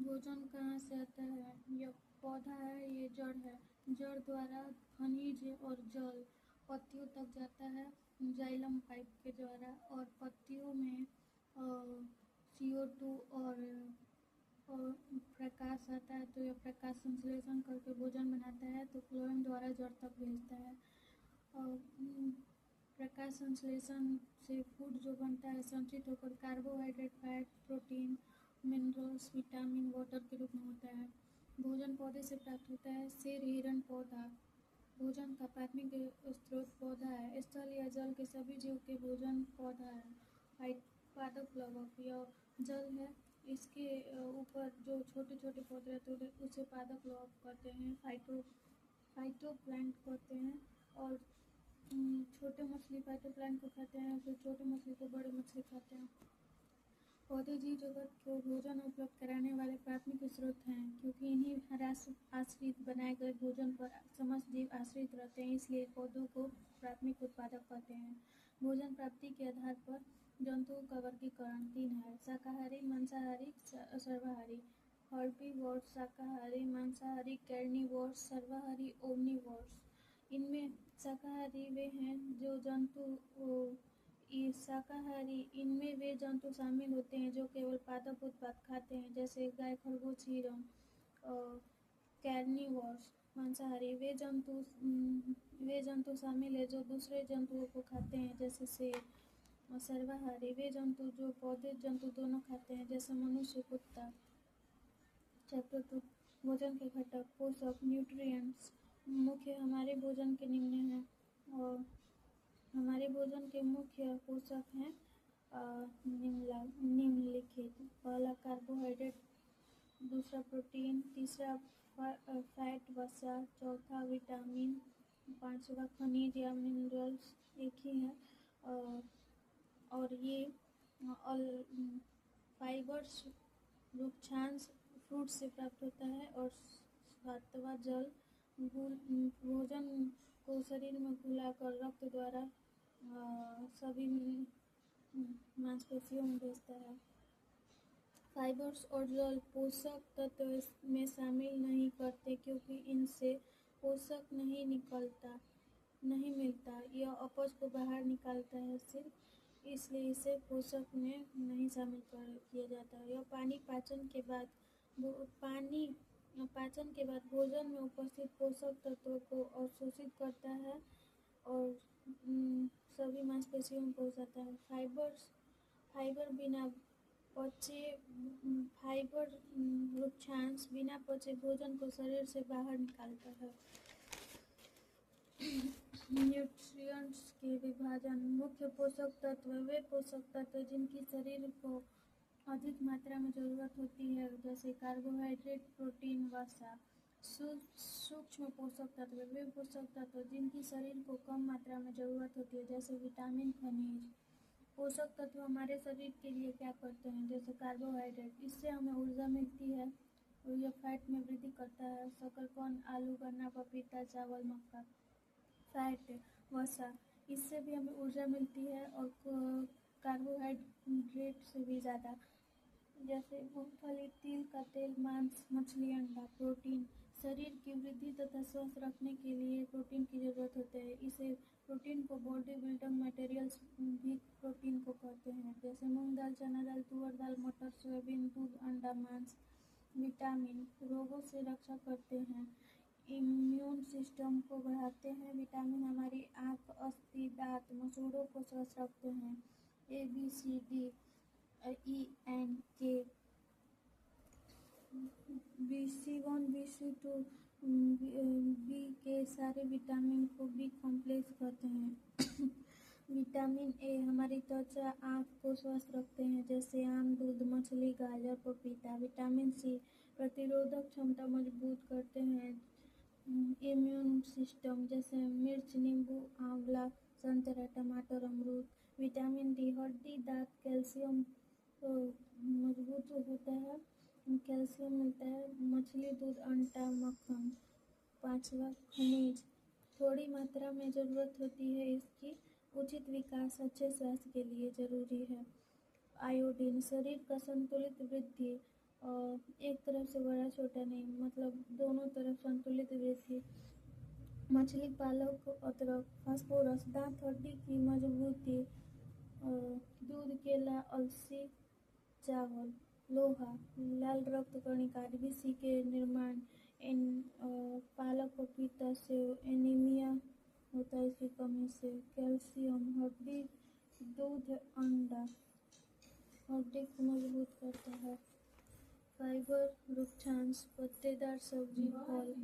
भोजन कहाँ से आता है? यह पौधा है, ये जड़ है। जड़ द्वारा खनिज और जल पत्तियों तक जाता है जाइलम पाइप के द्वारा, और पत्तियों में CO2 और प्रकाश आता है, तो यह प्रकाश संश्लेषण करके भोजन बनाता है, तो फ्लोएम द्वारा जड़ तक भेजता है। और प्रकाश संश्लेषण से फूड जो बनता है संचित होकर carbohydrate, fat, protein, minerals, vitamin, water के रूप में होता है। भोजन पौधे से प्राप्त होता है। शेर हिरण पौधा भोजन का प्राथमिक स्रोत पौधा है। स्थल या जल के सभी जीव के भोजन पौधा है। पादप प्लवक यह जल है, इसके ऊपर जो छोटे छोटे पौधे रहते हैं उसे पादप प्लवक कहते हैं। फाइटोप्लैंक्ट कहते हैं। और छोटे मछली फाइटोप्लैंक्ट को खाते हैं, फिर छोटे मछली को बड़े मछली खाते हैं। पौधे जीव जगत को भोजन उपलब्ध कराने वाले प्राथमिक स्रोत हैं। क्योंकि इन्हीं ह्रास आश्रित बनाए गए भोजन पर समस्त जीव आश्रित रहते हैं, इसलिए पौधों को प्राथमिक उत्पादक कहते हैं। भोजन प्राप्ति के आधार पर जंतुओं का वर्गीकरण 3 है: शाकाहारी, मांसाहारी, सर्वाहारी। हर्बीवोर्स शाकाहारी, मांसाहारी कैर्निवोर्स, सर्वाहारी ओमनिवोर्स। इनमें शाकाहारी वे हैं जो जंतु शाकाहारी इनमें वे जंतु शामिल होते हैं जो केवल पादप उत्पाद खाते हैं, जैसे गाय, खरगोश, हिरण। कैर्निवोर्स मांसाहारी वे जंतु शामिल है जो दूसरे जंतुओं को खाते हैं, जैसे शेर। और सर्वाहारी वे जंतु जो पौधे जंतु दोनों खाते हैं, जैसे मनुष्य, कुत्ता। चैप्टर 2 भोजन के घटक पोषक न्यूट्रिएंट्स। मुख्य हमारे भोजन के निम्न हैं। और हमारे भोजन के मुख्य पोषक हैं निम्नलिखित: पहला कार्बोहाइड्रेट, दूसरा प्रोटीन, तीसरा फैट वसा, चौथा विटामिन, पांचवा खनिज या मिनरल्स एक ही है। और ये फाइबर्स वृक्षांश फ्रूट से प्राप्त होता है। और सातवां जल भोजन को शरीर में घुलाकर रक्त द्वारा सभी मांसपेशियों में भेजता है। फाइबर्स और जल पोषक तत्व में शामिल नहीं करते क्योंकि इनसे पोषक नहीं मिलता। यह अपच को बाहर निकालता है सिर्फ, इसलिए इसे पोषक में नहीं शामिल किया जाता है। यह पाचन के बाद भोजन में उपस्थित पोषक तत्वों को अवशोषित करता है और सभी मांसपेशियों में पहुंचाता है। फाइबर वृक्षांश बिना पचे भोजन को शरीर से बाहर निकालता है। न्यूट्रिएंट्स के विभाजन मुख्य पोषक तत्व वे पोषक तत्व जिनकी शरीर को अधिक मात्रा में जरूरत होती है, जैसे कार्बोहाइड्रेट, प्रोटीन, वसा। सूक्ष्म पोषक तत्व वे पोषक तत्व जिनकी शरीर को कम मात्रा में जरूरत होती है, जैसे विटामिन, खनिज। पोषक तत्व हमारे शरीर के लिए क्या करते हैं, जैसे कार्बोहाइड्रेट, इससे हमें ऊर्जा मिलती है और यह फैट में वृद्धि करता है। शकरकंद, आलू, गन्ना, पपीता, चावल, मक्का। फैट वसा, इससे भी हमें ऊर्जा मिलती है और कार्बोहाइड्रेट से भी ज़्यादा, जैसे मूंगफली, तिल का तेल, मांस, मछली, अंडा। प्रोटीन, शरीर की वृद्धि तथा स्वस्थ रखने के लिए प्रोटीन की जरूरत होती है। इसे प्रोटीन को बॉडी बिल्डिंग मटेरियल्स भी प्रोटीन को कहते हैं, जैसे मूंग दाल, चना दाल, तुअर दाल, मटर, सोयाबीन, दूध, अंडा, मांस। विटामिन रोगों से रक्षा करते हैं, इम्यून सिस्टम को बढ़ाते हैं। विटामिन हमारी आँख, अस्थि, दांत, मसूड़ों को स्वस्थ रखते हैं। ABCD ENK BC1 BC2 B के सारे विटामिन को बी कॉम्प्लेक्स कहते हैं। विटामिन ए हमारी त्वचा, आँख को स्वस्थ रखते हैं, जैसे आम, दूध, मछली, गाजर, पपीता। विटामिन सी प्रतिरोधक क्षमता मजबूत करते हैं। इम्यून सिस्टम, जैसे मिर्च, नींबू, आंवला, संतरा, टमाटर, अमरूद। विटामिन डी हड्डी, दांत, कैल्शियम मजबूत होता है, कैल्शियम मिलता है। मछली, दूध, अंडा, मक्खन। पांचवा खनिज थोड़ी मात्रा में ज़रूरत होती है, इसकी उचित विकास अच्छे स्वास्थ्य के लिए जरूरी है। आयोडीन शरीर का संतुलित वृद्धि एक तरफ से बड़ा छोटा नहीं, मतलब दोनों तरफ संतुलित वृद्धि। मछली पालक अदरक, फास्फोरस, दांत हड्डी की मजबूती, दूध, केला, अलसी, चावल, लोहा, लाल रक्त कणिका, आरबीसी के निर्माण, पालक, पपीता, सेव, एनीमिया होता है इसकी कमी से, कैल्शियम, हड्डी, दूध, अंडा हड्डी को मजबूत करता है, फाइबर, वृक्षांश, पत्तेदार सब्जी, फल,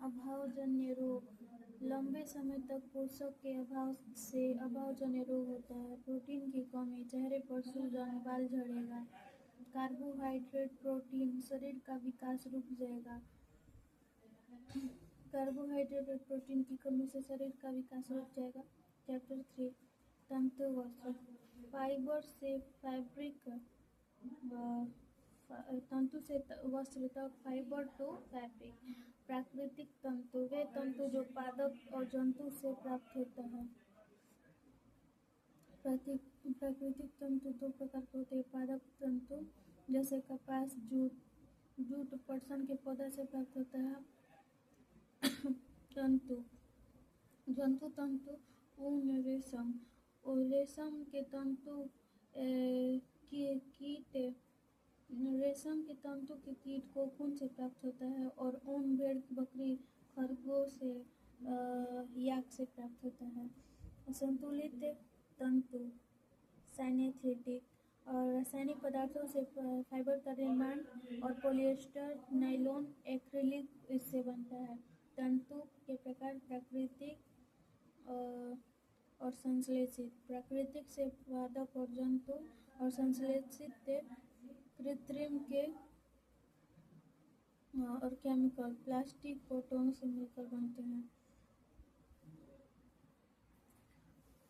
अभावजन्य रोग, लंबे समय तक पोषक के अभाव से अभावजन्य रोग होता है, प्रोटीन की कमी, चेहरे पर सूजन, बाल झड़ेगा, कार्बोहाइड्रेट, प्रोटीन, शरीर का विकास रुक जाएगा, कार्बोहाइड्रेट और प्रोटीन की कमी से शरीर का विकास रुक जाएगा। चैप्टर 3, तंतु वस्त्र, फाइबर से फैब्रिक, तंतु से वस्त्र तक, फाइबर टू फैब्रिक। प्राकृतिक तंतु, वे तंतु जो पादप और जंतु से प्राप्त होता है। प्राकृतिक तंतु दो प्रकार के होते हैं, पादप तंतु जैसे कपास, जूट पटसन के पौधा से प्राप्त होता है। तंतु, जंतु तंतु, ऊन, रेशम, और रेशम के तंतु कीट, रेशम के तंतु के कीट कोकून से प्राप्त होता है, और ऊन भेड़, बकरी, खरगोश से याक से प्राप्त होता है। संतुलित तंतु, सिंथेटिक, और रासायनिक पदार्थों से फाइबर का निर्माण, और पॉलिएस्टर, नायलॉन, एक्रिलिक इससे बनता है। तंतु के प्रकार, प्राकृतिक और संश्लेषित। प्राकृतिक से पादप और जंतु, और संश्लेषित कृत्रिम के और केमिकल, प्लास्टिक, कॉटन से मिलकर बनते हैं।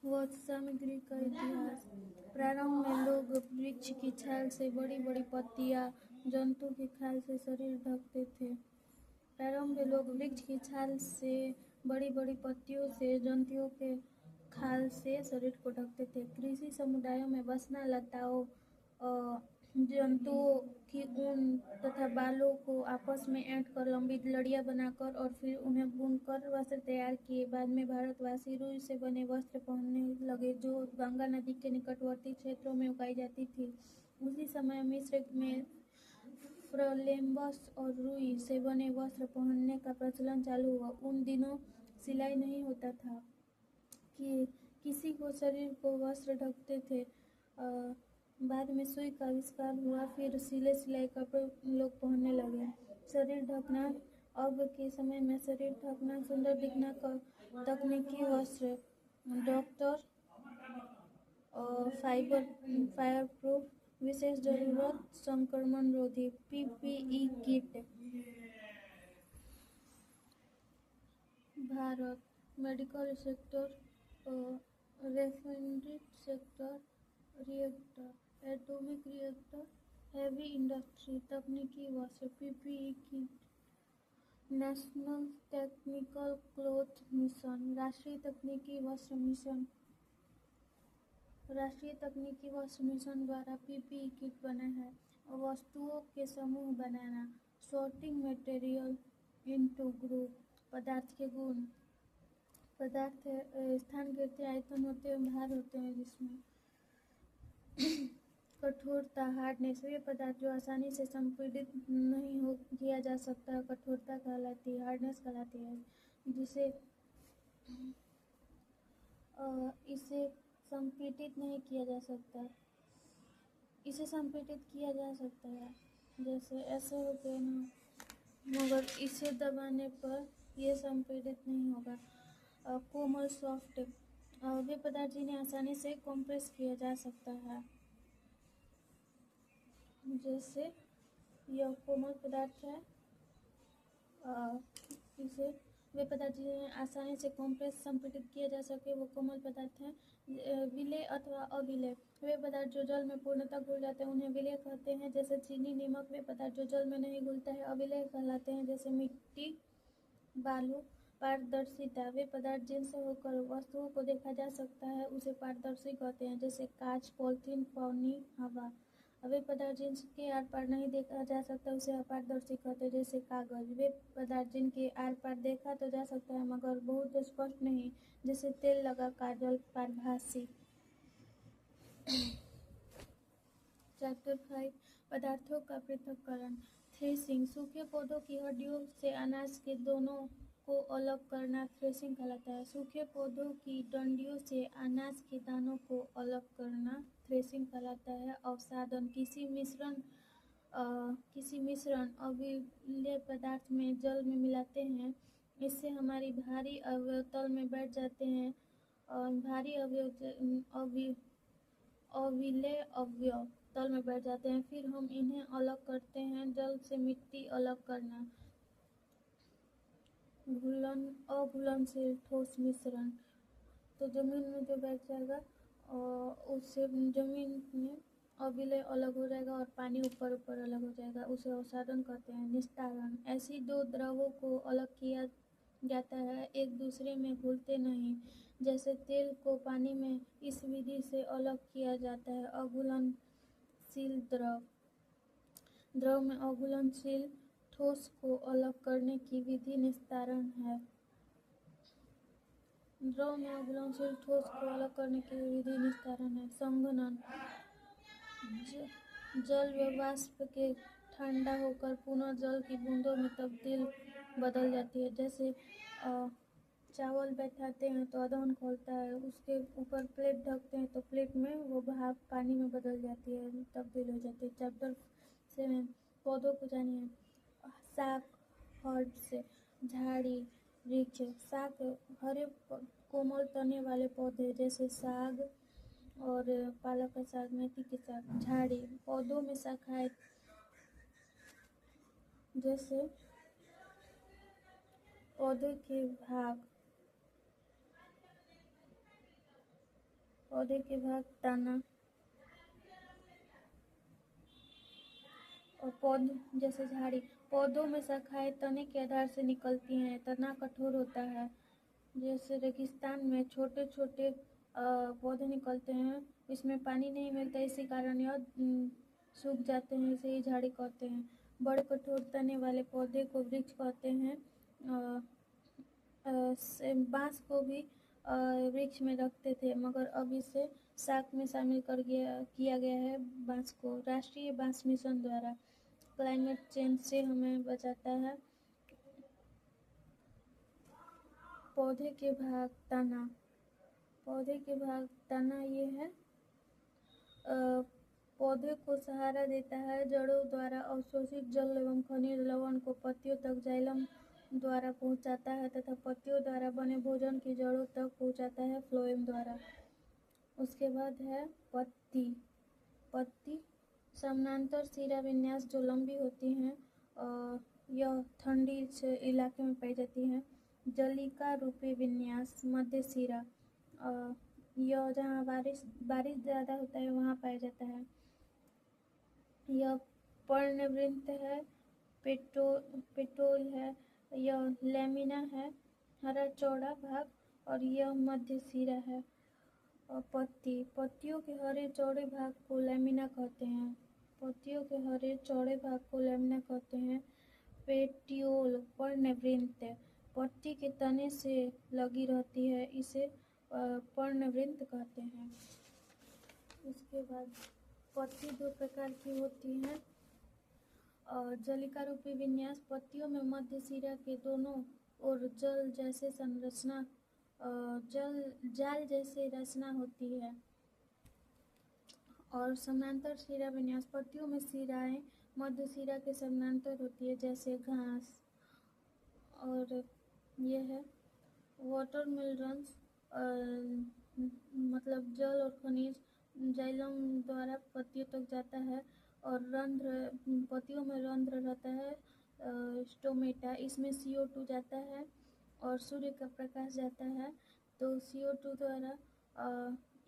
वस्त्र सामग्री का इतिहास, प्रारंभ में लोग वृक्ष की छाल से बड़ी बड़ी पत्तियां, जंतु की खाल से शरीर ढकते थे। प्रारंभ में लोग वृक्ष की छाल से बड़ी बड़ी पत्तियों से, जंतुओं के खाल से शरीर को ढकते थे। कृषि समुदायों में वसना लताओं, जंतुओं की ऊन तथा बालों को आपस में ऐंठ कर लंबी लड़ियां बनाकर और फिर उन्हें बुनकर वस्त्र तैयार किए। बाद में भारतवासी रुई से बने वस्त्र पहनने लगे, जो गंगा नदी के निकटवर्ती क्षेत्रों में उगाई जाती थी। उसी समय मिस्र में फ्लेम्बस और रुई से बने वस्त्र पहनने का प्रचलन चालू हुआ। उन दिनों सिलाई नहीं होता था कि किसी को शरीर को वस्त्र ढकते थे। बाद में सुई का आविष्कार हुआ, फिर सिलाई कपड़े लोग पहनने लगे। शरीर ढकना, अब के समय में शरीर ढकना, सुंदर दिखना का तकनीकी वस्त्र, डॉक्टर, फायर प्रूफ, विशेष जरूरत, संक्रमण रोधी, PPE kit. Bharat, medical sector, refinery sector, reactor, atomic reactor, heavy industry, तकनीकी वस्त्र, PPE kit. National technical cloth mission, राष्ट्रीय तकनीकी वस्त्र मिशन, राष्ट्रीय तकनीकी वस्त्र मिशन द्वारा पीपीई किट बना है। वस्तुओं के समूह बनाना, सॉर्टिंग मटेरियल इनटू ग्रुप। पदार्थ के गुण, पदार्थ स्थान गिरते आयतन होते हैं, भार होते हैं जिसमें। कठोरता, हार्डनेस, वे पदार्थ जो आसानी से संपीड़ित नहीं हो किया जा सकता कठोरता कहलाती है, हार्डनेस कहलाती है। जिसे इसे संपीड़ित नहीं किया जा सकता, इसे संपीड़ित किया जा सकता है, जैसे ऐसे होते हैं ना, मगर इसे दबाने पर यह संपीड़ित नहीं होगा। कोमल, सॉफ्ट, वे पदार्थ जिन्हें आसानी से कंप्रेस किया जा सकता है, जैसे यह कोमल पदार्थ है। इसे वे पदार्थ जिन्हें आसानी से कंप्रेस संपीड़ित किया जा सके वो कोमल पदार्थ हैं। विलेय अथवा अविलेय, वे पदार्थ जो जल में पूर्णतः घुल जाते हैं उन्हें विलेय कहते हैं, जैसे चीनी, नमक। वे पदार्थ जो जल में नहीं घुलता है अविलेय कहलाते हैं, जैसे मिट्टी, बालू। पारदर्शिता, वे पदार्थ जिनसे होकर वस्तुओं को देखा जा सकता है उसे पारदर्शी कहते हैं, जैसे कांच, पॉलिथीन, पानी, हवा। वे पदार्थ जिनके आर पार नहीं देखा जा सकता उसे अपारदर्शी कहते हैं, जैसे कागज। वे पदार्थ जिनके आर पार देखा तो जा सकता है मगर बहुत स्पष्ट नहीं, जैसे तेल लगा काजल पारभासी। चैप्टर 5 पदार्थों का पृथक्करण। थ्रेसिंग। सूखे पौधों की हड्डियों से अनाज के दोनों को अलग करना थ्रेसिंग कहलाता है। सूखे पौधों की डंडियों से अनाज के दानों को अलग करना थ्रेसिंग कहलाता है। अवसादन। किसी मिश्रण अम्लीय पदार्थ में जल में मिलाते हैं, इससे हमारी भारी अवयव तल में बैठ जाते हैं। भारी अविलेय अवयव तल में बैठ जाते हैं, फिर हम इन्हें अलग करते हैं। जल से मिट्टी अलग करना। अघुलनशील ठोस मिश्रण। तो जमीन में जो बैठ जाएगा उससे जमीन में अविलेय अलग हो जाएगा और पानी ऊपर ऊपर अलग हो जाएगा, उसे अवसादन कहते हैं। निस्तारण। ऐसी दो द्रवों को अलग किया जाता है, एक दूसरे में घुलते नहीं, जैसे तेल को पानी में इस विधि से अलग किया जाता है। अघुलनशील द्रव। द्रव में अघुलनशील ठोस को अलग करने की विधि निस्तारण है। द्रव में अघुलनशील ठोस को अलग करने की विधि निस्तारण है। संघनन। जल व वाष्प के ठंडा होकर पुनः जल की बूंदों में तब्दील बदल जाती है। जैसे चावल बैठाते हैं तो अदहन खोलता है, उसके ऊपर प्लेट ढकते हैं तो प्लेट में वो भाप पानी में बदल जाती है, तब्दील हो जाती है। चैप्टर 7 पौधों को जानिए। शाक। हर्ड से। झाड़ी वृक्ष। शाक हरे कोमल तने वाले पौधे, जैसे साग और पालक का साग, मेथी के साग। झाड़ी पौधों में शाखाएं, जैसे पौधे के भाग तना और पौधे जैसे झाड़ी। पौधों में शाखाएं तने के आधार से निकलती हैं। तना कठोर होता है, जैसे रेगिस्तान में छोटे छोटे पौधे निकलते हैं, इसमें पानी नहीं मिलता, इसी कारण यह सूख जाते हैं, इसे ही झाड़ी कहते हैं। बड़े कठोर तने वाले पौधे को वृक्ष कहते हैं। बांस को भी वृक्ष में रखते थे, मगर अब इसे शाक में शामिल किया गया है बांस को, राष्ट्रीय बांस मिशन द्वारा। क्लाइमेट चेंज से हमें बचाता है। पौधे के भाग तना। ये है पौधे को सहारा देता है। जड़ों द्वारा अवशोषित जल एवं खनिज लवण को पत्तियों तक जाइलम द्वारा पहुंचाता है तथा पत्तियों द्वारा बने भोजन की जड़ों तक पहुंचाता है फ्लोएम द्वारा। उसके बाद है पत्ती समानांतर शिरा विन्यास जो लंबी होती हैं, यह ठंडी इलाके में पाई जाती हैं। जलिका रूपी विन्यास मध्य शिरा, यह जहाँ बारिश ज़्यादा होता है वहाँ पाया जाता है। यह पर्णवृंत है। पेटोल है। यह लैमिना है, हरा चौड़ा भाग, और यह मध्य शिरा है। और पत्तियों के हरे चौड़े भाग को लैमिना कहते हैं। पेटियोल पर्णवृंत पत्ती के तने से लगी रहती है, इसे पर्णवृंत कहते हैं। उसके बाद पत्ती दो प्रकार की होती हैं। जलिका रूपी विन्यास पत्तियों में मध्य शिरा के दोनों ओर जाल जैसे रचना होती है। और समानांतर शिरा विन्यास पत्तियों में शिराएं मध्य शिरा के समानांतर होती है, जैसे घास। और यह है वाटरमेलन्स, मतलब जल और खनिज जाइलम द्वारा पत्तियों तक जाता है, और पत्तियों में रंध्र रहता है, स्टोमेटा, इसमें CO2 जाता है और सूर्य का प्रकाश जाता है, तो CO2 द्वारा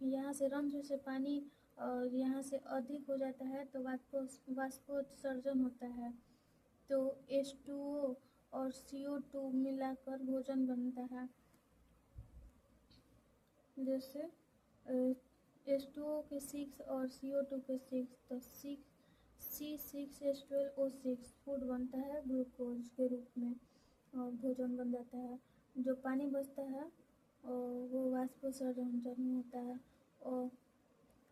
यहाँ से रंध्र से पानी यहाँ से अधिक हो जाता है तो वाष्पोत्सर्जन होता है, तो H2O और CO2 मिलाकर भोजन बनता है। जैसे H2O के 6 और CO2 के 6, तो C6H12O6 फूड बनता है ग्लूकोज के रूप में और भोजन बन जाता है। जो पानी बचता है और वो वाष्पोत्सर्जन होता है। और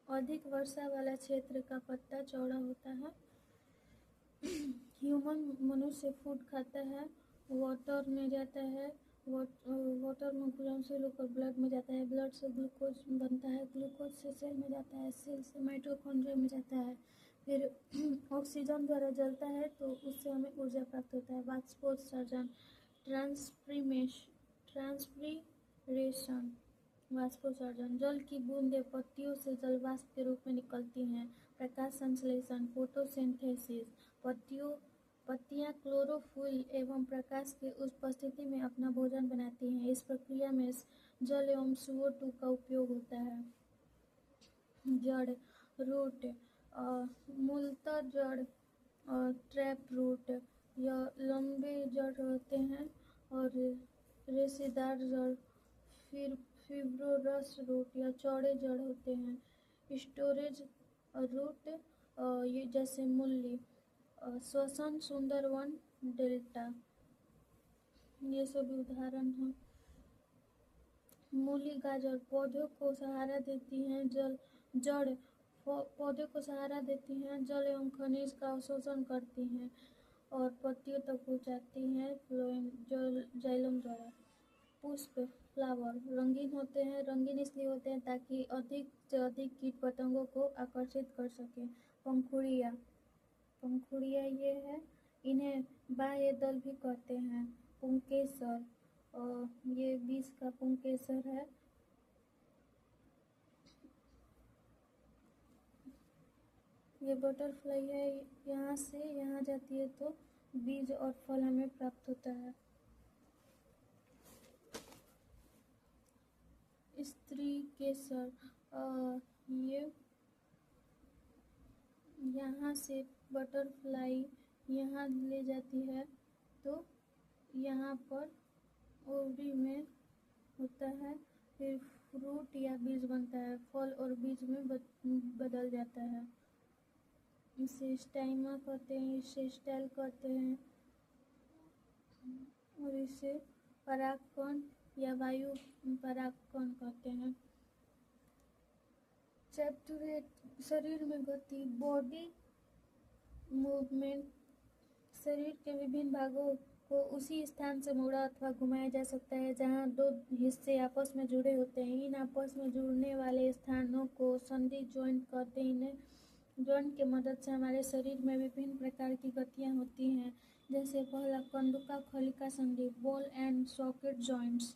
अधिक वर्षा वाला क्षेत्र का पत्ता चौड़ा होता है। ह्यूमन मनुष्य फूड खाता है, वाटर में जाता है, वाटर में घुलनशील से होकर ब्लड में जाता है, ब्लड से ग्लूकोज बनता है, ग्लूकोज से सेल में जाता है, सेल से माइटोकॉन्ड्रिया में जाता है, फिर ऑक्सीजन द्वारा जलता है तो उससे हमें ऊर्जा प्राप्त होता है। वाष्पोत्सर्जन, ट्रांसपीरेशन, वाष्पोत्सर्जन, जल की बूंदें पत्तियों से जल वाष्प के रूप में निकलती हैं। प्रकाश संश्लेषण, फोटोसिंथेसिस, पत्तियां क्लोरोफिल एवं प्रकाश की उपस्थिति में अपना भोजन बनाती हैं। इस प्रक्रिया में जल एवं CO2 का उपयोग होता है। जड़, रूट, मूलतः जड़ और ट्रैप रूट या लंबे जड़ होते हैं और रेशेदार जड़, फिर फिब्रोरस रूट या चौड़े जड़ होते हैं। स्टोरेज रूट ये जैसे मूली, श्वसन, सुंदरवन, डेल्टा, ये सभी उदाहरण हैं। मूली, गाजर पौधों को सहारा देती हैं, जड़ पौधे को सहारा देती हैं, जल एवं खनिज का अवशोषण करती हैं और पत्तियों तक पहुँचाती हैं जाइलम द्वारा। पुष्प, फ्लावर रंगीन होते हैं। रंगीन इसलिए होते हैं ताकि अधिक से अधिक कीट पतंगों को आकर्षित कर सकें। पंखुड़ियाँ ये है, इन्हें बाह्य दल भी कहते हैं। पुंकेसर, ये बीज का पुंकेसर है। ये बटरफ्लाई है, यहाँ से यहाँ जाती है तो बीज और फल हमें प्राप्त होता है। स्त्री केसर, ये यहाँ से बटरफ्लाई यहाँ ले जाती है तो यहाँ पर ओवरी में होता है, फिर फ्रूट या बीज बनता है, फल और बीज में बदल जाता है। इसे स्टाइमा कहते हैं, इसे स्टाइल कहते हैं और इसे परागकण या वायु परागकण कहते हैं। चैप्टर 8, शरीर में गति, बॉडी मूवमेंट। शरीर के विभिन्न भागों को उसी स्थान से मोड़ा अथवा घुमाया जा सकता है जहां दो हिस्से आपस में जुड़े होते हैं। इन आपस में जुड़ने वाले स्थानों को संधि जॉइंट कहते हैं। इन्हें जॉइंट की मदद से हमारे शरीर में विभिन्न प्रकार की गतियां होती हैं। जैसे पहला, कंडुका खलिका संधि, ball and socket joints.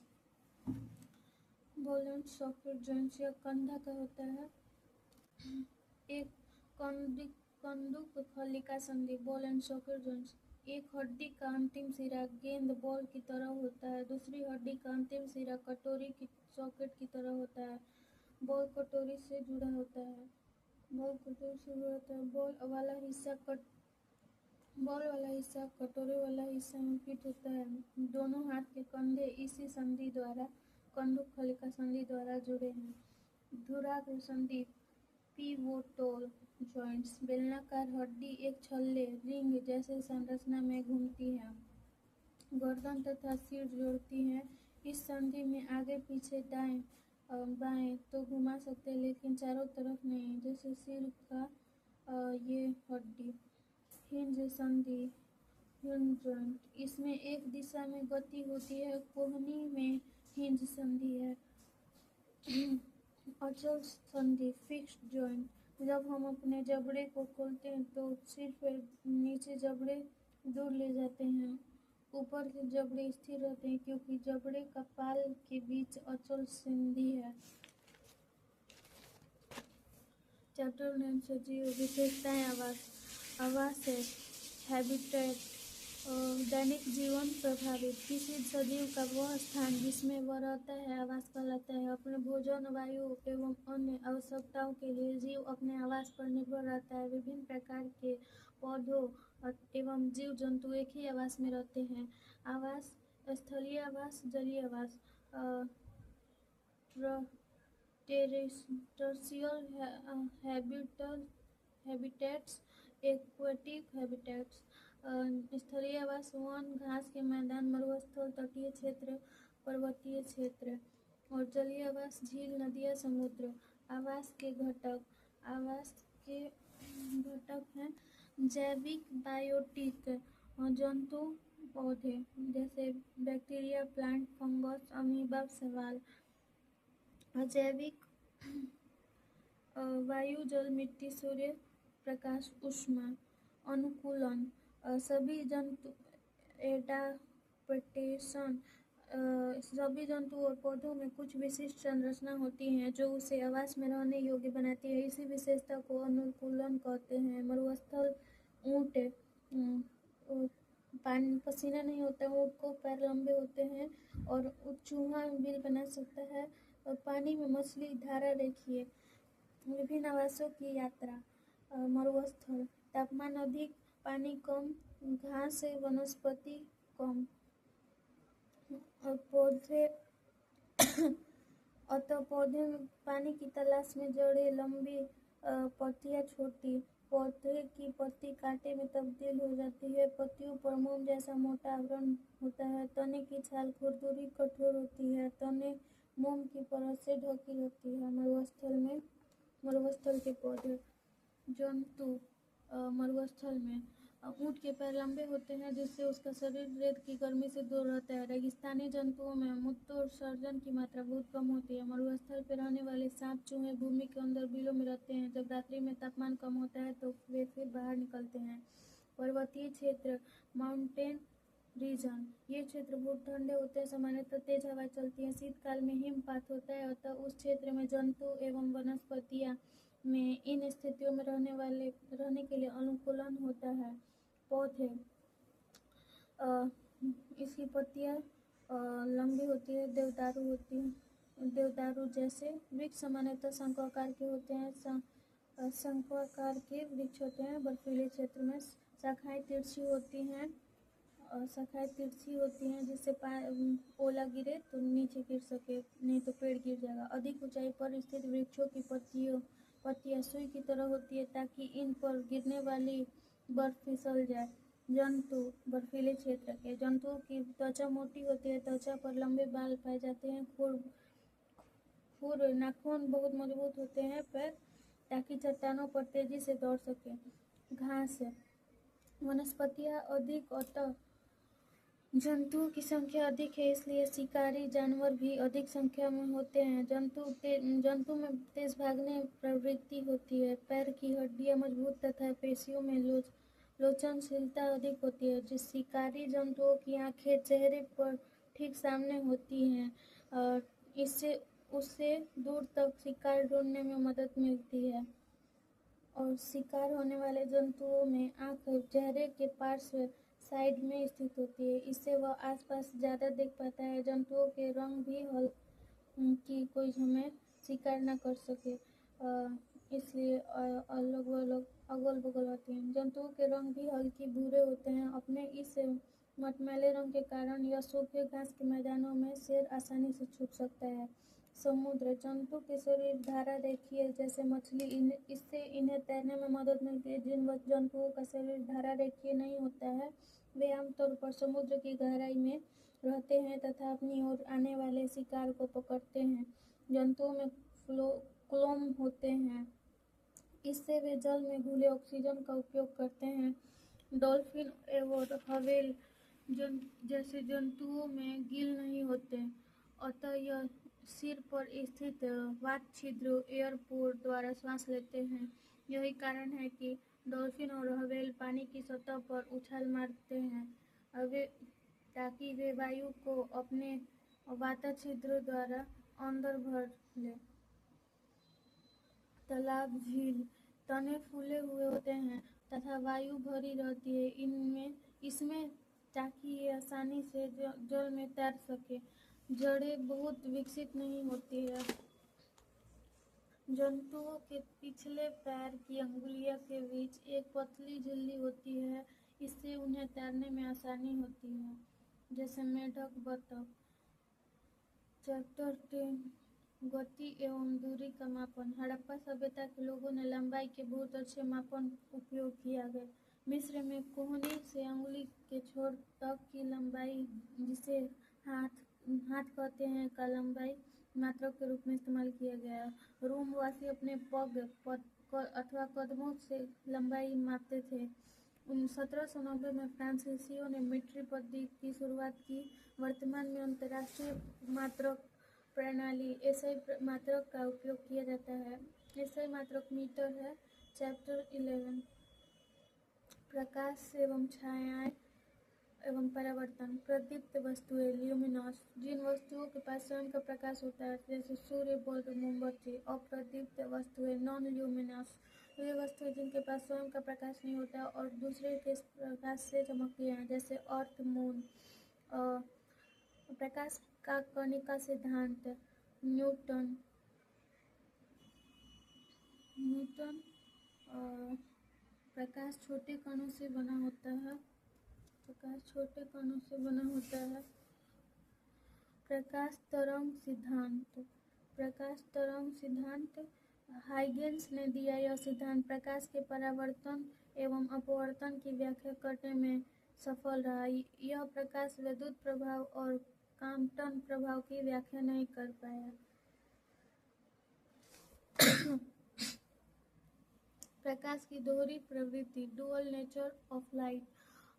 Ball and socket joints यह कंधा का होता है। एक कंदुक खलिका संधि, बॉल एंड सॉकेट जॉइंट्स। एक हड्डी का अंतिम सिरा गेंद बॉल की तरह होता है, दूसरी हड्डी का अंतिम सिरा कटोरी की सॉकेट की तरह होता है। बॉल कटोरी से जुड़ा होता है। बॉल वाला हिस्सा कटोरे वाला हिस्सा में फिट होता है। दोनों हाथ के कंधे इसी संधि द्वारा, कंडुक खलिका संधि द्वारा जुड़े हैं। धुराग्र संधि, पिवोटल जॉइंट्स। बेलनाकार हड्डी एक छल्ले रिंग जैसे संरचना में घूमती है, गर्दन तथा सिर जोड़ती है। इस संधि में आगे पीछे दाएं बाएं तो घुमा सकते हैं, लेकिन चारों तरफ नहीं, जैसे सिर का ये हड्डी। हिंज संधि, हिंज जॉइंट, इसमें एक दिशा में गति होती है। कोहनी में हिंज संधि है। अचल संधि, फिक्स्ड जॉइंट, जब हम अपने जबड़े को खोलते हैं तो सिर्फ नीचे जबड़े दूर ले जाते हैं, ऊपर के जबड़े स्थिर रहते हैं क्योंकि जबड़े का पाल के बीच अचल संधि है। चैप्टर 9, सजीव विशेषताएं। आवास है, हैबिटेट, दैनिक जीवन प्रभावित। किसी सजीव का वह स्थान जिसमें वह रहता है आवास कहलाता है। अपने भोजन, वायु एवं अन्य आवश्यकताओं के लिए जीव अपने आवास पर निर्भर रहता है। विभिन्न प्रकार के पौधों एवं जीव जंतु एक ही आवास में रहते हैं। आवास, स्थलीय आवास, जलीय आवास। टेरेस्ट्रियल हैबिटेट्स, एक्वेटिक हैबिटेट्स, स्थलीय आवास, वन, घास के मैदान, मरुस्थल, तटीय क्षेत्र, पर्वतीय क्षेत्र। और जलीय आवास, झील, नदियाँ, समुद्र। आवास के घटक हैं जैविक, बायोटिक, जंतु, पौधे जैसे बैक्टीरिया, प्लांट, फंगस, अमीबा, शैवाल। अजैविक, वायु, जल, मिट्टी, सूर्य प्रकाश, ऊष्मा। अनुकूलन, सभी जंतु, एडाप्टेशन, सभी जंतु और पौधों में कुछ विशिष्ट संरचना होती हैं जो उसे आवास में रहने योग्य बनाती है। इसी विशेषता को अनुकूलन कहते हैं। मरुस्थल, ऊँट, पानी पसीना नहीं होता, ऊँट को पैर लंबे होते हैं और चूहा बिल बना सकता है। और पानी में मछली, धारा रेखीय। विभिन्न आवासों की यात्रा। मरुस्थल, तापमान अधिक, पानी कम, घास से वनस्पति कम। और पौधे अतः पौधे में पानी की तलाश में, जड़ें लंबी, पत्तियां छोटी। पौधे की पत्ती कांटे में तब्दील हो जाती है। पत्तियों पर मोम जैसा मोटा आवरण होता है। तने की छाल खुरदुरी, कठोर होती है। तने मोम की परत से ढकी रहती है। मरुस्थल के पौधे। जंतु, मरुस्थल में ऊँट के पैर लंबे होते हैं जिससे उसका शरीर रेत की गर्मी से दूर रहता है। रेगिस्तानी जंतुओं में मूत्रोत्सर्जन की मात्रा बहुत कम होती है। मरुस्थल पर रहने वाले सांप, चूहे भूमि के अंदर बिलों में रहते हैं। जब रात्रि में तापमान कम होता है तो वे फिर बाहर निकलते हैं। पर्वतीय क्षेत्र, माउंटेन रीजन, ये क्षेत्र बहुत ठंडे होते हैं। सामान्यतः तेज हवा चलती है। शीतकाल में हिमपात होता है, अतः उस क्षेत्र में जंतु एवं वनस्पतियां में इन स्थितियों में रहने के लिए अनुकूलन होता है। पौधे, इसकी पत्तियां लंबी होती है, देवदारू जैसे वृक्ष सामान्यतः शंकुआकार के होते हैं। शंकुआकार के वृक्ष होते हैं। बर्फीले क्षेत्र में शाखाएं तिरछी होती हैं जिससे ओला गिरे तो नीचे गिर सके, नहीं तो पेड़ गिर जाएगा। अधिक ऊंचाई पर स्थित वृक्षों की पत्तियां सुई की तरह होती है ताकि इन पर गिरने वाली बर्फ फिसल जाए। जंतु, बर्फीले क्षेत्र के जंतुओं की त्वचा मोटी होती है। त्वचा पर लंबे बाल पाए जाते हैं। खुर नाखून बहुत मजबूत होते हैं। पैर ताकि चट्टानों पर तेजी से दौड़ सके। घास, वनस्पतियां अधिक, अतः जंतुओं की संख्या अधिक है, इसलिए शिकारी जानवर भी अधिक संख्या में होते हैं। जंतु में तेज भागने प्रवृत्ति होती है। पैर की हड्डियां मजबूत तथा पेशियों में लोचनशीलता अधिक होती है। जिस शिकारी जंतुओं की आंखें चेहरे पर ठीक सामने होती हैं, इससे उससे दूर तक शिकार ढूंढने में मदद मिलती है। और शिकार होने वाले जंतुओं में आंख चेहरे के पार्श्व साइड में स्थित होती है, इससे वह आसपास ज़्यादा देख पाता है। जंतुओं के रंग भी कि कोई हमें शिकार न कर सके, इसलिए अगल बगल होते हैं। जंतुओं के रंग भी हल्के भूरे होते हैं। अपने इस मटमैले रंग के कारण यह सूखे घास के मैदानों में शेर आसानी से छुप सकता है। समुद्र, जंतु के शरीर धारा रेखीय जैसे मछली, इससे इन्हें तैरने में मदद मिलती है। जिन जंतुओं का शरीर धारा रेखीय नहीं होता है वे आमतौर पर समुद्र की गहराई में रहते हैं तथा अपनी ओर आने वाले शिकार को पकड़ते हैं। जंतुओं में क्लोम होते हैं, इससे वे जल में घुले ऑक्सीजन का उपयोग करते हैं। डॉल्फिन एवं व्हेल जैसे जंतुओं में गिल नहीं होते, अतः यह सिर पर स्थित वात छिद्र एयरपोर द्वारा श्वास लेते हैं। यही कारण है कि डॉल्फिन और व्हेल पानी की सतह पर उछाल मारते हैं ताकि वे वायु को अपने वात छिद्र द्वारा अंदर भर ले। तालाब, झील, तने फूले हुए होते हैं तथा वायु भरी रहती है इसमें ताकि ये आसानी से जल में तैर सके। जड़ें बहुत विकसित नहीं होती है। जंतुओं के पिछले पैर की अंगुलियों के बीच एक पतली झिल्ली होती है, इससे उन्हें तैरने में आसानी होती है। जैसे मेढक, बतख। चैप्टर 10 गति एवं दूरी का मापन। हड़प्पा सभ्यता के लोगों ने लंबाई के बहुत अच्छे मापन उपयोग किया गया। मिस्र में कोहनी से अंगुली के छोर तक की लंबाई, जिसे हाथ कहते हैं, का लंबाई मात्रक के रूप में इस्तेमाल किया गया। रोम वासी अपने पग अथवा कदमों से लंबाई मापते थे। 1790 में फ्रांसीसियों ने मीट्रिक पद्धति की शुरुआत की। वर्तमान में अंतर्राष्ट्रीय मात्रक प्रणाली एसआई मात्रक का उपयोग किया जाता है। एसआई मात्रक मीटर है। चैप्टर 11 प्रकाश एवं छायाएं एवं परावर्तन। प्रदीप्त वस्तुएं ल्यूमिनस, जिन वस्तुओं के पास स्वयं का प्रकाश होता है, जैसे सूर्य, बल्ब, मोमबत्ती। अप्रदीप्त वस्तुएं नॉन ल्यूमिनस, वे वस्तुएं जिनके पास स्वयं का प्रकाश नहीं होता और दूसरे के प्रकाश से चमकती हैं, जैसे अर्थ, मून। प्रकाश का कणिका सिद्धांत। न्यूटन प्रकाश छोटे कणों से बना होता है। प्रकाश तरंग सिद्धांत। हाइगेंस ने दिया यह सिद्धांत प्रकाश के परावर्तन एवं अपवर्तन की व्याख्या करने में सफल रहा। यह प्रकाश विद्युत प्रभाव और कॉम्पटन प्रभाव की व्याख्या नहीं कर पाया। प्रकाश की दोहरी प्रवृत्ति, डुअल नेचर ऑफ लाइट।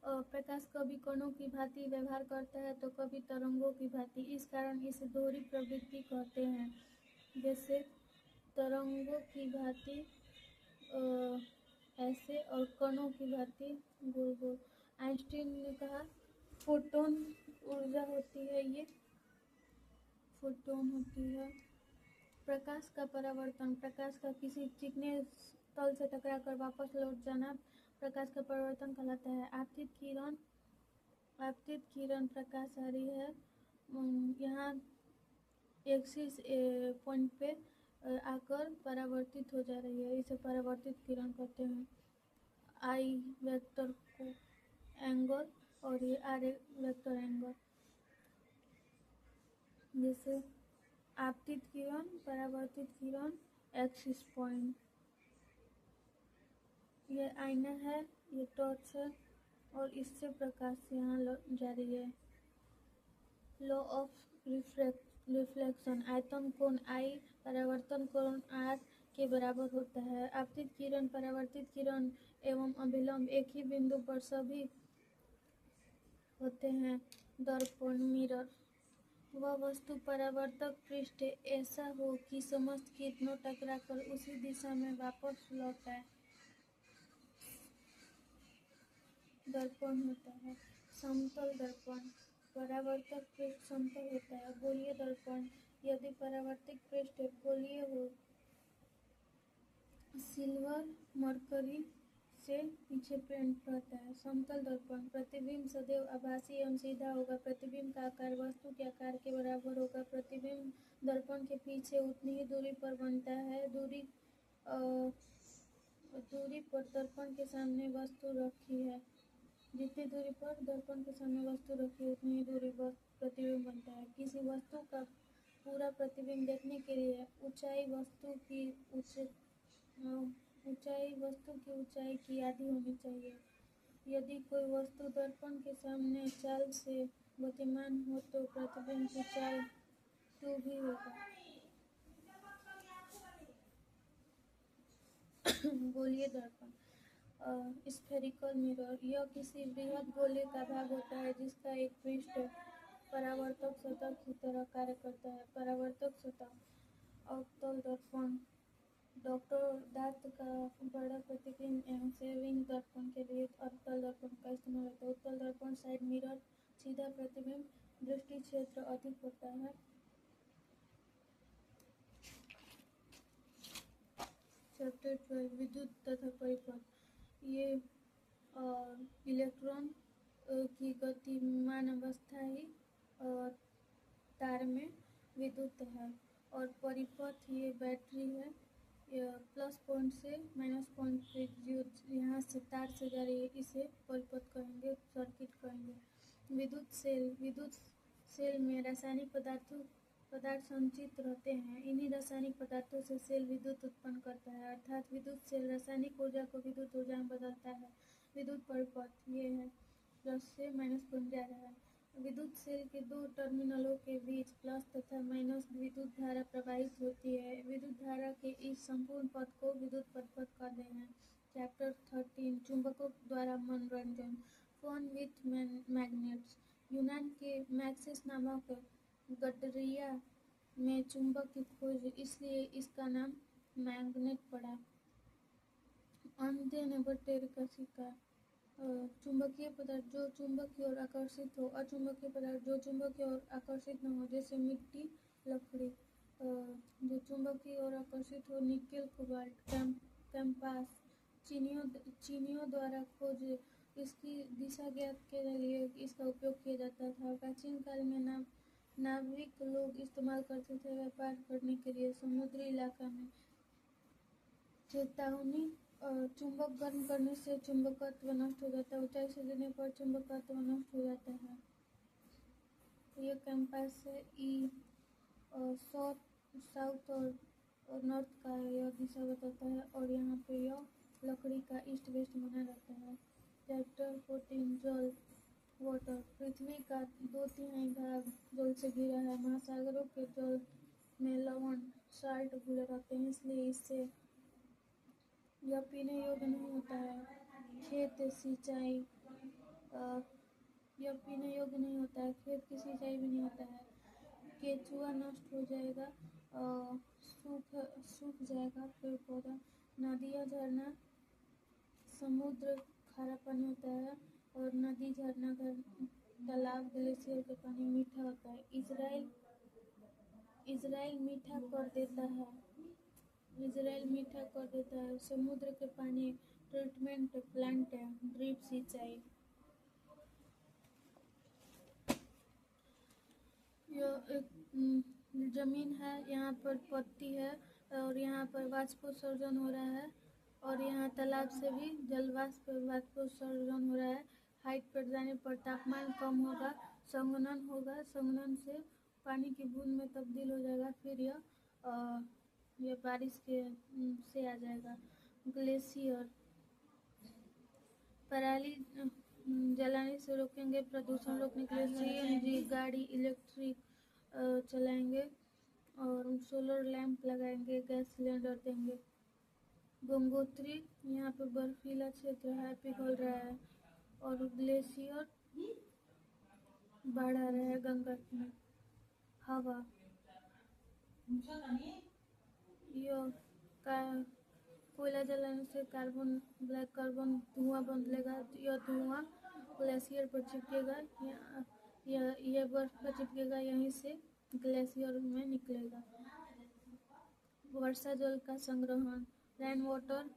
प्रकाश कभी कणों की भांति व्यवहार करता है तो कभी तरंगों की भांति, इस कारण इसे दोहरी प्रवृत्ति कहते हैं। जैसे तरंगों की भांति ऐसे और कणों की भांति गोल गोल। आइंस्टीन ने कहा फोटोन ऊर्जा होती है, ये फोटोन होती है। प्रकाश का परावर्तन, प्रकाश का किसी चिकने तल से टकराकर वापस लौट जाना प्रकाश का परावर्तन कहलाता है। आपतित किरण प्रकाश आ रही है, यहाँ एक्सिस पॉइंट पे आकर परावर्तित हो जा रही है, इसे परावर्तित किरण कहते हैं। आई वेक्टर को एंगल और ये आर वेक्टर एंगल। जैसे आपतित किरण, परावर्तित किरण, एक्सिस पॉइंट। ये आईना है, ये टॉर्च है और इससे प्रकाश यहाँ जारी है। लॉ ऑफ रिफ्लेक्शन, आयतन कोण आई परावर्तन कोण आर के बराबर होता है। आपतित किरण, परावर्तित किरण एवं अभिलंब एक ही बिंदु पर सभी होते हैं। दर्पण, मिरर। वह वस्तु परावर्तक पृष्ठ ऐसा हो कि समस्त किरणों टकराकर उसी दिशा में वापस लौट आए, दर्पण होता है। समतल दर्पण, परावर्तक पृष्ठ समतल होता है। गोलीय दर्पण, यदि परावर्तित पृष्ठ गोलीय हो, सिल्वर मरकरी से पीछे पेंट रहता है। समतल दर्पण, प्रतिबिंब सदैव आभासी एवं सीधा होगा। प्रतिबिंब का आकार वस्तु के आकार के बराबर होगा। प्रतिबिंब दर्पण के पीछे उतनी ही दूरी पर बनता है। दूरी पर दर्पण के सामने वस्तु रखी है, जितनी दूरी पर दर्पण के सामने वस्तु रखी है उतनी ही दूरी पर प्रतिबिंब बनता है। किसी वस्तु का पूरा प्रतिबिंब देखने के लिए ऊंचाई वस्तु की ऊंचाई की आधी होनी चाहिए। यदि कोई वस्तु दर्पण के सामने चाल से गतिमान हो तो प्रतिबिंब की चाल 2 भी होगा। गोलीय दर्पण, स्फेरिकल मिरर, यह किसी बृहद गोले का भाग होता है जिसका एक पृष्ठ परावर्तक सतह की तरह कार्य करता है। परावर्तक सतह। अवतल दर्पण, डॉक्टर दांत का बड़ा प्रतिबिंब एवं सेविंग दर्पण के लिए अवतल दर्पण का इस्तेमाल होता है। उत्तल दर्पण, साइड मिरर, सीधा प्रतिबिंब, दृष्टि क्षेत्र अधिक होता है। चैप्टर 12 विद्युत तथा परिपथ। ये इलेक्ट्रॉन की गतिमान अवस्था ही तार में विद्युत है। और परिपथ, ये बैटरी है, प्लस पॉइंट से माइनस पॉइंट पे जो यहाँ से तार से जा रही है, इसे परिपथ कहेंगे, सर्किट कहेंगे। विद्युत सेल में रासायनिक पदार्थों पदार्थ संचित रहते हैं। इन्हीं रासायनिक पदार्थों से सेल विद्युत उत्पन्न करता है, अर्थात विद्युत सेल रासायनिक ऊर्जा को विद्युत ऊर्जा में बदलता है। विद्युत परिपथ ये है, प्लस से माइनस बन जा रहा है। विद्युत सेल के दो टर्मिनलों के बीच प्लस तथा माइनस विद्युत धारा प्रवाहित होती है। विद्युत धारा के इस संपूर्ण पथ को विद्युत परिपथ कहते हैं। चैप्टर 13 चुंबकों द्वारा मनोरंजन। Fun with magnets. यूनान के मैक्सिस नामक गडरिया में चुंबक की खोज, इसलिए इसका नाम मैग्नेट पड़ा। अंधे ने बटेर का शिकार। चुंबकीय पदार्थ जो चुंबक की ओर आकर्षित हो, अचुंबकीय पदार्थ जो चुंबक की ओर आकर्षित न हो, जैसे मिट्टी, लकड़ी। जो चुंबक की ओर आकर्षित हो, निकेल, कोबाल्ट, कैम्पास। चीनियों द्वारा खोज, इसकी दिशा ज्ञात के लिए इसका उपयोग किया जाता था। प्राचीन काल में नाविक लोग इस्तेमाल करते थे व्यापार करने के लिए समुद्री इलाका में। चेतावनी, चुंबक गर्म करने से चुंबकत्व नष्ट हो जाता है, ऊंचाई से गिरने पर चुंबकत्व नष्ट हो जाता है। ये कैंपस से साउथ और नॉर्थ का यह दिशा बताता है, और यहाँ पे यह लकड़ी का ईस्ट वेस्ट बना रहता है। चैप्टर 14 जल, वाटर। पृथ्वी का 2/3 भाग जल से घिरा है। महासागरों के जल में लवण, साल्ट घुले रहते हैं, इसलिए इससे यह पीने योग्य नहीं होता है। खेत सिंचाई, यह पीने योग्य नहीं होता है। खेत की सिंचाई भी नहीं होता है। केचुआ नष्ट हो जाएगा, सूख जाएगा पेड़ पौधा। नदियाँ, झरना, समुद्र खारा पानी होता है, और नदी, झरना, तालाब, ग्लेशियर के पानी मीठा होता है। इजराइल मीठा कर देता है। इजराइल मीठा कर देता है। समुद्र के पानी ट्रीटमेंट प्लांट है। ड्रिप सिंचाई। यह एक जमीन है, यहाँ पर पत्ती है, और यहाँ पर वाष्पोत्सर्जन हो रहा है, और यहाँ तालाब से भी जल वाष्पोत्सर्जन हो रहा है। हाइट पर जाने पर तापमान कम होगा, संघनन होगा, संघनन से पानी की बूंद में तब्दील हो जाएगा, फिर यह बारिश के से आ जाएगा। ग्लेशियर, पराली जलाने से रोकेंगे, प्रदूषण रोकने के लिए सीएनजी गाड़ी, इलेक्ट्रिक चलाएंगे, और सोलर लैंप लगाएंगे, गैस सिलेंडर देंगे। गंगोत्री, यहाँ पे बर्फीला क्षेत्र है, पिघल रहा है, और ग्लेशियर बढ़ रहा है गंगा में। हवा, यह कोयला जलाने से ब्लैक कार्बन धुआं बदलेगा। यह धुआं ग्लेशियर पर चिपकेगा, यह बर्फ पर चिपकेगा, यहीं से ग्लेशियर में निकलेगा। वर्षा जल का संग्रहण। रेन वाटर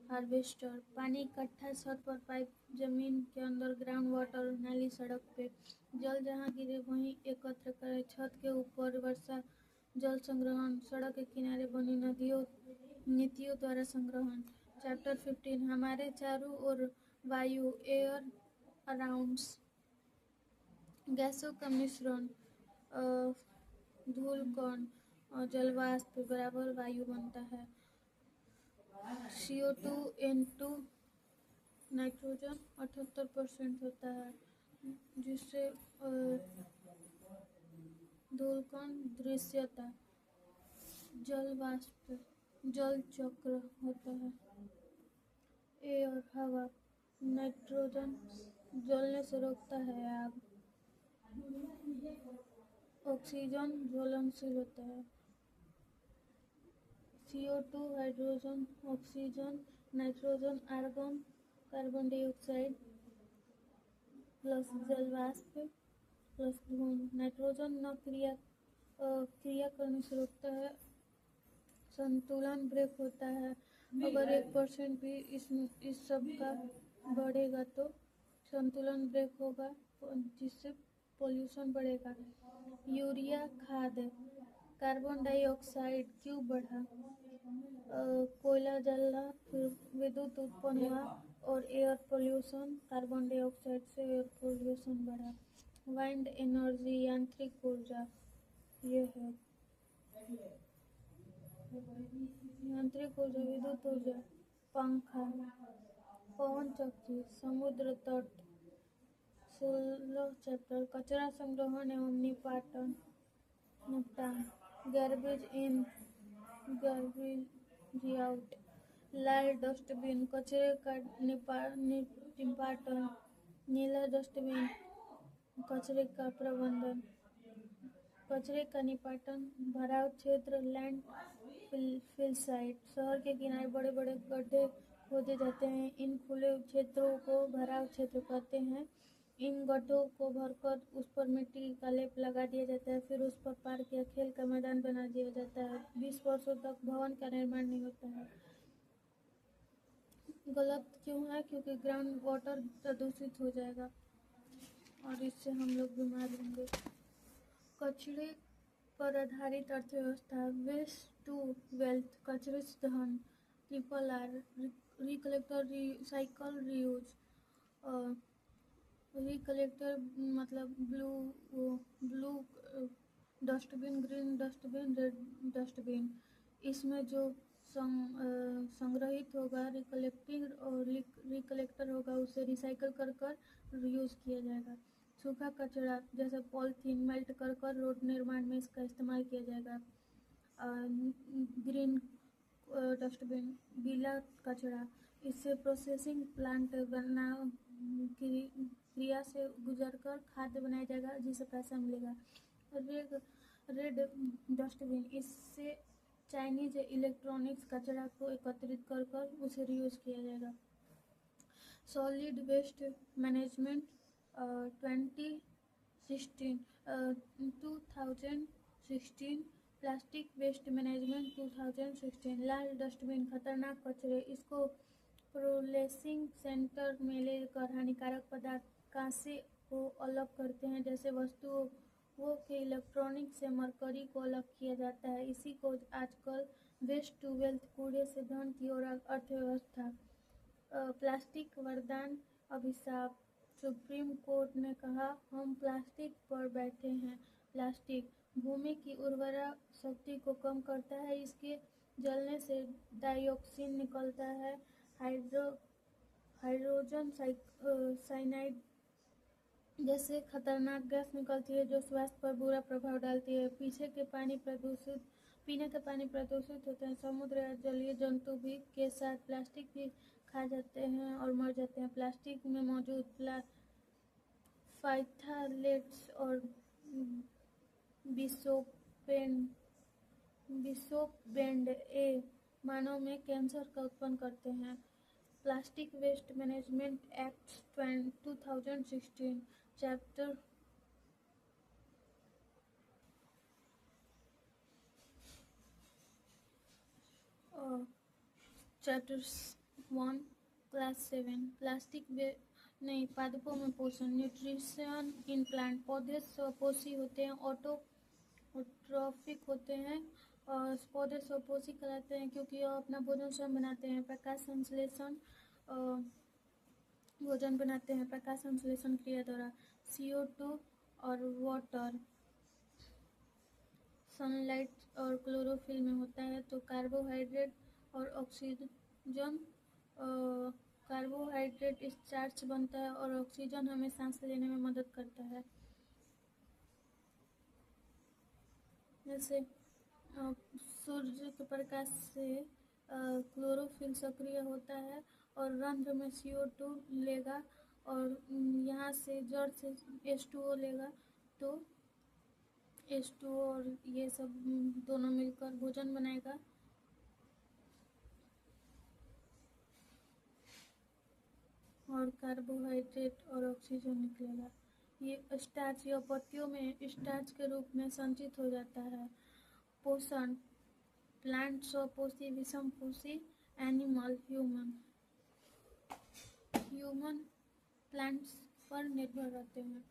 हार्वेस्टर, पानी इकट्ठा छत पर पाइप, जमीन के अंदर ग्राउंड वाटर, नाली, सड़क पे। जल जहाँ गिरे वहीं एकत्र करें। छत के ऊपर वर्षा जल संग्रहण, सड़क के किनारे बनी नीतियों द्वारा संग्रहण। चैप्टर 15 हमारे चारों ओर वायु, एयर अराउंड्स। गैसों का मिश्रण, धूल कण और जलवाष्प बराबर वायु बनता है। CO2 N2 नाइट्रोजन 78% होता है, जिससे धूलकण दृश्यता। जलवाष्प जल चक्र होता है। एयर हवा, नाइट्रोजन जलने से रोकता है आग। ऑक्सीजन ज्वलनशील होता है। CO2 hydrogen, oxygen, nitrogen, argon, carbon dioxide plus जलवाष्प प्लस धूम। नाइट्रोजन न क्रिया करने से रोकता है। संतुलन ब्रेक होता है। अगर 1% भी इस सब का बढ़ेगा तो संतुलन ब्रेक होगा, जिससे पोल्यूशन बढ़ेगा। यूरिया खाद, कार्बन डाइऑक्साइड क्यों बढ़ा? कोयला जला, फिर विद्युत उत्पन्न हुआ, और एयर पोल्यूशन, कार्बन डाइऑक्साइड से एयर पोल्यूशन बढ़ा। वाइंड एनर्जी यांत्रिक ऊर्जा, ये है यांत्रिक ऊर्जा, विद्युत ऊर्जा, पंखा, पवन चक्की, समुद्र तट। 16 चैप्टर कचरा संग्रहण एवं निपटान। गार्बेज इन, गार्बेज आउट। लाल डस्टबिन, कचरे का निपाटन। नीला डस्टबिन, कचरे का प्रबंधन। कचरे का निपाटन, भराव क्षेत्र, लैंड फिल साइट। शहर के किनारे बड़े बड़े गड्ढे खोदे जाते हैं। इन खुले क्षेत्रों को भराव क्षेत्र कहते हैं। इन गड्ढों को भरकर उस पर मिट्टी का लेप लगा दिया जाता है, फिर उस पर पार्क या खेल का मैदान बना दिया जाता है। 20 वर्षों तक भवन का निर्माण नहीं होता है। गलत क्यों है? क्योंकि ग्राउंड वाटर प्रदूषित हो जाएगा और इससे हम लोग बीमार होंगे। कचरे पर आधारित अर्थव्यवस्था, वेस्ट टू वेल्थ, कचरे से धन। RRR, recollector, recycle, reuse. Recollector मतलब blue dustbin, green dustbin, red dustbin. इसमें जो संग्रहित होगा, रिकलेक्टिंग और रिकलेक्टर होगा, उसे रिसाइकल कर यूज़ किया जाएगा। सूखा कचरा जैसे पॉलीथीन मेल्ट कर रोड निर्माण में इसका इस्तेमाल किया जाएगा। ग्रीन डस्टबिन, गीला कचरा, इससे प्रोसेसिंग प्लांट क्रिया से गुजरकर खाद्य बनाया जाएगा जिससे पैसा मिलेगा। रेड डस्टबिन, इससे चाइनीज इलेक्ट्रॉनिक्स कचरा को एकत्रित कर उसे रीयूज किया जाएगा। Solid waste management 2016, plastic waste management 2016। लाल डस्टबिन, खतरनाक कचरे, इसको प्रोसेसिंग सेंटर में लेकर हानिकारक पदार्थ कांसे को अलग करते हैं, जैसे वस्तुओं के इलेक्ट्रॉनिक से मरकरी को अलग किया जाता है। इसी को आजकल वेस्ट टू वेल्थ, कूड़े से धन की ओर अर्थव्यवस्था। प्लास्टिक वरदान अभिशाप, सुप्रीम कोर्ट ने कहा हम प्लास्टिक पर बैठे हैं। प्लास्टिक भूमि की उर्वरा शक्ति को कम करता है, इसके जलने से डाइऑक्सिन निकलता है, हाइड्रोजन साइनाइड जैसे खतरनाक गैस निकलती है जो स्वास्थ्य पर बुरा प्रभाव डालती है। पीने के पानी प्रदूषित होते हैं। समुद्र या जलीय जंतु भी के साथ प्लास्टिक भी खा जाते हैं और मर जाते हैं। प्लास्टिक में मौजूद फाइथालेट्स और बिसोप्रेंड ए मानव में कैंसर का उत्पन्न करते हैं। Plastic waste management act 2016, chapter 1, class 7। पादपों में पोषण, न्यूट्रिशन इन प्लांट। पौधे स्वपोषी होते हैं, ऑटोट्रॉफिक होते हैं और पौधे स्वपोषी कहलाते हैं क्योंकि यह अपना भोजन स्वयं बनाते हैं। प्रकाश संश्लेषण भोजन बनाते हैं प्रकाश संश्लेषण क्रिया द्वारा। CO2 और वाटर सनलाइट और क्लोरोफिल में होता है। तो कार्बोहाइड्रेट और ऑक्सीजन, कार्बोहाइड्रेट स्टार्च बनता है और ऑक्सीजन हमें सांस लेने में मदद करता है। जैसे सूर्य के प्रकाश से क्लोरोफिल सक्रिय होता है और रंध्र में CO2 लेगा और यहाँ से जड़ से H2O लेगा, तो H2O और ये सब दोनों मिलकर भोजन बनाएगा। और कार्बोहाइड्रेट और ऑक्सीजन निकलेगा। ये स्टार्च या पत्तियों में स्टार्च के रूप में संचित हो जाता है। पोषण, प्लांट स्वपोषी, विषमपोषी, एनिमल, ह्यूमन प्लांट्स पर निर्भर रहते हैं।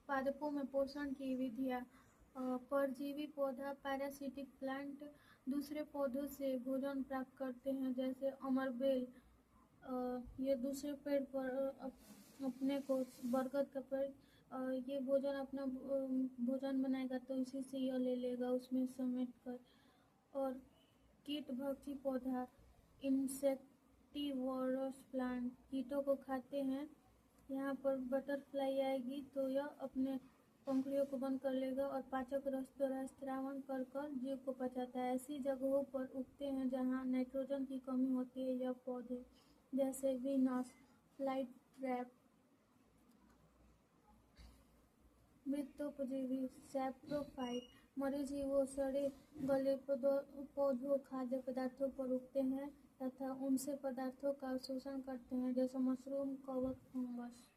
पादपों में पोषण की विधियाँ, परजीवी पौधा पैरासिटिक प्लांट दूसरे पौधों से भोजन प्राप्त करते हैं, जैसे अमरबेल। ये दूसरे पेड़ पर अपने को, बरगद का पेड़ ये भोजन अपना भोजन बनाएगा तो इसी से यह ले लेगा उसमें समेट कर। और कीट भक्षी पौधा इंसेक्टिवोरस प्लांट कीटों को खाते हैं। यहाँ पर बटरफ्लाई आएगी तो यह अपने पंखुड़ियों को बंद कर लेगा और पाचक रस द्वारा स्रावन कर कर जीव को पचाता है। ऐसी जगहों पर उगते हैं जहाँ नाइट्रोजन की कमी होती है। यह पौधे जैसे वीनस फ्लाइट ट्रैप, मृतोपजीवी सैप्रोफाइट, मरे जीवों, सड़े गले पौधों, खाद्य पदार्थों पर उगते हैं तथा उनसे पदार्थों का शोषण करते हैं, जैसे मशरूम, कवक, फंगस।